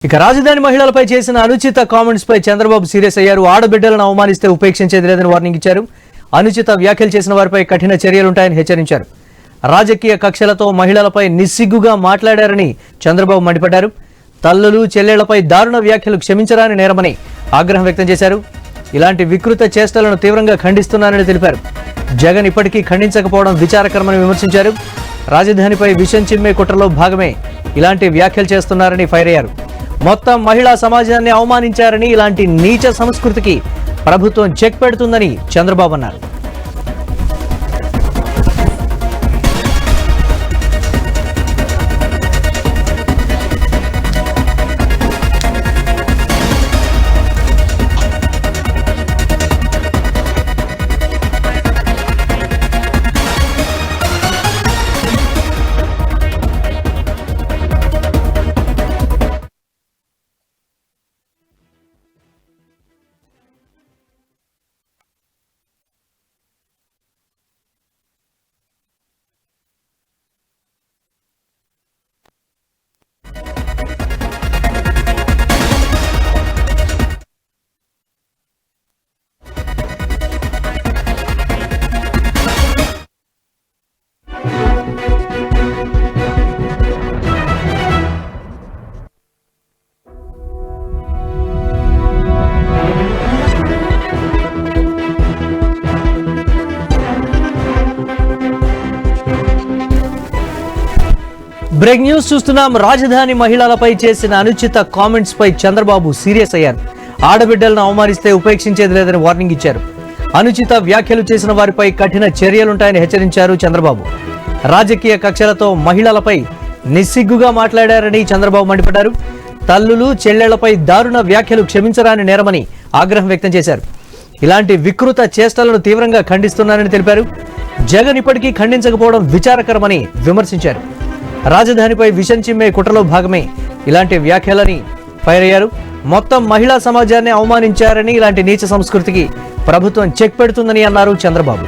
ఇక రాజధాని మహిళలపై చేసిన అనుచిత కామెంట్స్ పై చంద్రబాబు సీరియస్ అయ్యారు. ఆడబిడ్డలను అవమానిస్తే ఉపేక్షించేది లేదని వార్నింగ్ ఇచ్చారు. అనుచిత వ్యాఖ్యలు చేసిన వారిపై కఠిన చర్యలుంటాయని హెచ్చరించారు. రాజకీయ కక్షలతో మహిళలపై నిస్సిగ్గుగా మాట్లాడారని చంద్రబాబు మండిపడ్డారు. తల్లులు చెల్లెళ్లపై దారుణ వ్యాఖ్యలు క్షమించరాని నేరమని ఆగ్రహం వ్యక్తం చేశారు. ఇలాంటి వికృత చేష్టలను తీవ్రంగా ఖండిస్తున్నారని తెలిపారు. జగన్ ఇప్పటికీ ఖండించకపోవడం విచారకరమని విమర్శించారు. రాజధానిపై విషం చిమ్మే కుట్రలో భాగమే ఇలాంటి వ్యాఖ్యలు చేస్తున్నారని ఫైర్ అయ్యారు. మొత్తం మహిళా సమాజాన్ని అవమానించారని, ఇలాంటి నీచ సంస్కృతికి ప్రభుత్వం చెక్ పెడుతుందని చంద్రబాబు అన్నారు. బ్రేక్ న్యూస్ చూస్తున్నాం. రాజధాని మహిళలపై చేసిన అనుచిత కామెంట్స్ పై చంద్రబాబు సీరియస్ అయ్యారు. ఆడబిడ్డలను అవమానిస్తే ఉపేక్షించేది లేదని వార్నింగ్ ఇచ్చారు. అనుచిత వ్యాఖ్యలు చేసిన వారిపై కఠిన చర్యలుంటాయని హెచ్చరించారు చంద్రబాబు. రాజకీయ కక్షలతో మహిళలపై నిస్సిగ్గుగా మాట్లాడారని చంద్రబాబు మండిపడ్డారు. తల్లులు చెల్లెళ్లపై దారుణ వ్యాఖ్యలు క్షమించరాని నేరమని ఆగ్రహం వ్యక్తం చేశారు. ఇలాంటి వికృత చేష్టలను తీవ్రంగా ఖండిస్తున్నారని తెలిపారు. జగన్ ఇప్పటికీ ఖండించకపోవడం విచారకరమని విమర్శించారు. రాజధానిపై విషం చిమ్మే కుట్రలో భాగమే ఇలాంటి వ్యాఖ్యలని ఫైర్ అయ్యారు. మొత్తం మహిళా సమాజాన్ని అవమానించారని, ఇలాంటి నీచ సంస్కృతికి ప్రభుత్వం చెక్ పెడుతుందని అన్నారు చంద్రబాబు.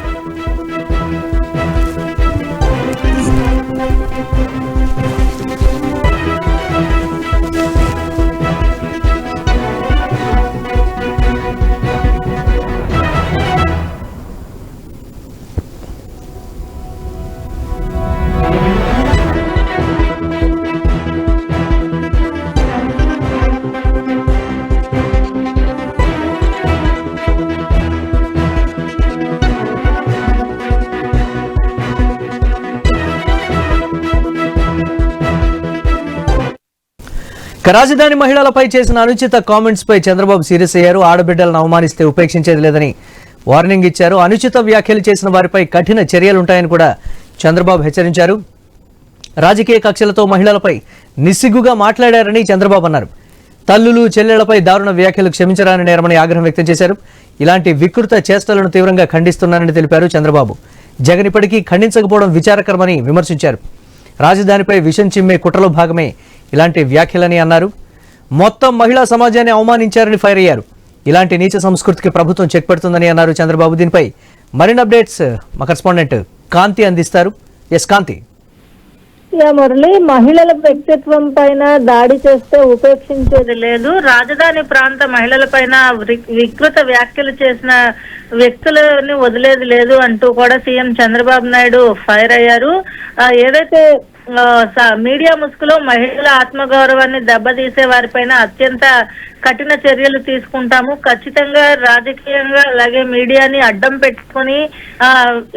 రాజధాని మహిళలపై చేసిన అనుచిత కామెంట్స్ పై చంద్రబాబు సీరియస్ అయ్యారు. ఆడబిడ్డలను అవమానిస్తే ఉపేక్షించేది లేదని వార్నింగ్ ఇచ్చారు. అనుచిత వ్యాఖ్యలు చేసిన వారిపై కఠిన చర్యలుంటాయని కూడా చంద్రబాబు హెచ్చరించారు. రాజకీయ కక్షలతో మహిళలపై నిస్సిగ్గుగా మాట్లాడారని చంద్రబాబు అన్నారు. తల్లులు చెల్లెళ్లపై దారుణ వ్యాఖ్యలు క్షమించరాని నేరమని ఆగ్రహం వ్యక్తం చేశారు. ఇలాంటి వికృత చేష్టలను తీవ్రంగా ఖండిస్తున్నారని తెలిపారు చంద్రబాబు. జగన్ ఇప్పటికీ ఖండించకపోవడం విచారకరమని విమర్శించారు. రాజధానిపై విషం చిమ్మే కుట్రలో భాగమే ఇలాంటి వ్యాఖ్యలని అన్నారు. మొత్తం మహిళా సమాజాన్ని అవమానించారని ఫైర్ అయ్యారు. ఇలాంటి నీచ సంస్కృతికి ప్రభుత్వం చెక్ పెడుతుందని అన్నారు చంద్రబాబు. దీనిపై మరిన్ని అప్డేట్స్ మా కరెస్పాండెంట్ కాంతి అందిస్తారు. ఎస్ కాంతి. మురళి, మహిళల వ్యక్తిత్వం పైన దాడి చేస్తే ఉపేక్షించేది లేదు. రాజధాని ప్రాంత మహిళల పైన వికృత వ్యాఖ్యలు చేసిన వ్యక్తులని వదిలేది లేదు అంటూ కూడా సీఎం చంద్రబాబు నాయుడు ఫైర్ అయ్యారు. ఏదైతే మీడియా ముసుగులో మహిళల ఆత్మగౌరవాన్ని దెబ్బతీసే వారిపైన అత్యంత కఠిన చర్యలు తీసుకుంటాము, ఖచ్చితంగా రాజకీయంగా అలాగే మీడియాని అడ్డం పెట్టుకుని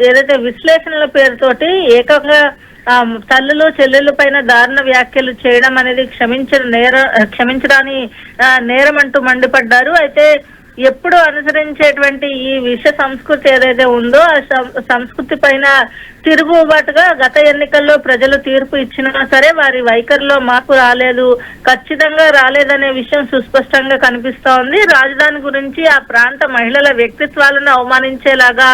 ఏదైతే విశ్లేషణల పేరుతోటి ఏకంగా తల్లులు చెల్లెళ్ళ పైన దారుణ వ్యాఖ్యలు చేయడం అనేది క్షమించడాని నేరం అంటూ మండిపడ్డారు. అయితే ఎప్పుడు అనుసరించేటువంటి ఈ విష సంస్కృతి ఏదైతే ఉందో ఆ సంస్కృతి పైన తిరుగుబాటుగా గత ఎన్నికల్లో ప్రజలు తీర్పు ఇచ్చినా సరే వారి వైఖరిలో మార్పు రాలేదు, ఖచ్చితంగా రాలేదనే విషయం సుస్పష్టంగా కనిపిస్తా ఉంది. రాజధాని గురించి ఆ ప్రాంత మహిళల వ్యక్తిత్వాలను అవమానించేలాగా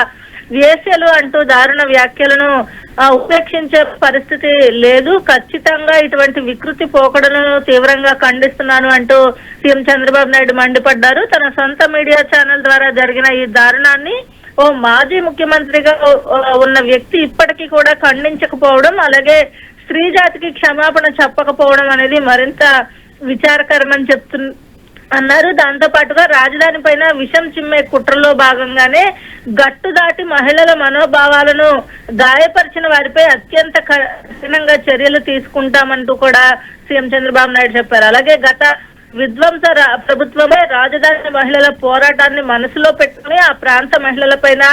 వేశ్యలు అంటూ దారుణ వ్యాఖ్యలను ఉపేక్షించే పరిస్థితి లేదు. ఖచ్చితంగా ఇటువంటి వికృతి పోకడలను తీవ్రంగా ఖండిస్తున్నాను అంటూ సీఎం చంద్రబాబు నాయుడు మండిపడ్డారు. తన సొంత మీడియా ఛానల్ ద్వారా జరిగిన ఈ దారుణాన్ని ఓ మాజీ ముఖ్యమంత్రిగా ఉన్న వ్యక్తి ఇప్పటికీ కూడా ఖండించకపోవడం, అలాగే స్త్రీ జాతికి క్షమాపణ చెప్పకపోవడం అనేది మరింత విచారకరమని అన్నారు. దాంతో పాటుగా రాజధాని పైన విషం చిమ్మే కుట్రలో భాగంగానే గట్టు దాటి మహిళల మనోభావాలను గాయపరిచిన వారిపై అత్యంత కఠినంగా చర్యలు తీసుకుంటామంటూ కూడా సీఎం చంద్రబాబు నాయుడు చెప్పారు. అలాగే గత విధ్వంస ప్రభుత్వమే రాజధాని మహిళల పోరాటాన్ని మనసులో పెట్టుకుని ఆ ప్రాంత మహిళల పైన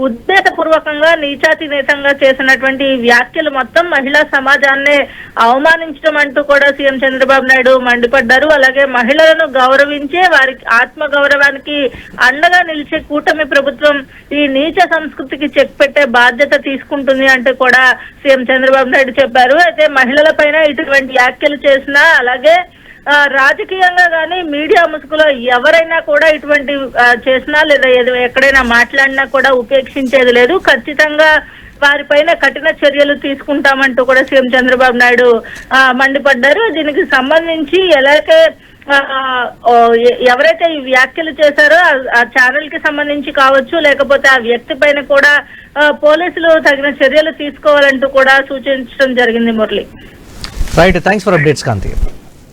ఉద్దేశపూర్వకంగా నీచాతినేతంగా చేసినటువంటి వ్యాఖ్యలు మొత్తం మహిళా సమాజాన్ని అవమానించడం అంటూ కూడా సీఎం చంద్రబాబు నాయుడు మండిపడ్డారు. అలాగే మహిళలను గౌరవించే వారికి ఆత్మ గౌరవానికి అండగా నిలిచే కూటమి ప్రభుత్వం ఈ నీచ సంస్కృతికి చెక్ పెట్టే బాధ్యత తీసుకుంటుంది అంటూ కూడా సీఎం చంద్రబాబు నాయుడు చెప్పారు. అయితే మహిళల పైన ఇటువంటి వ్యాఖ్యలు చేసినా అలాగే రాజకీయంగా గానీ మీడియా ముసుగులో ఎవరైనా కూడా ఇటువంటి చేసినా లేదా ఎక్కడైనా మాట్లాడినా కూడా ఉపేక్షించేది లేదు. ఖచ్చితంగా వారిపైన కఠిన చర్యలు తీసుకుంటామంటూ కూడా సీఎం చంద్రబాబు నాయుడు మండిపడ్డారు. దీనికి సంబంధించి ఎలాగే ఎవరైతే ఈ వ్యాఖ్యలు చేశారో ఆ ఛానల్ కి సంబంధించి కావచ్చు, లేకపోతే ఆ వ్యక్తి పైన కూడా పోలీసులు తగిన చర్యలు తీసుకోవాలంటూ కూడా సూచించడం జరిగింది. Murali, right, thanks for updates Kanthi.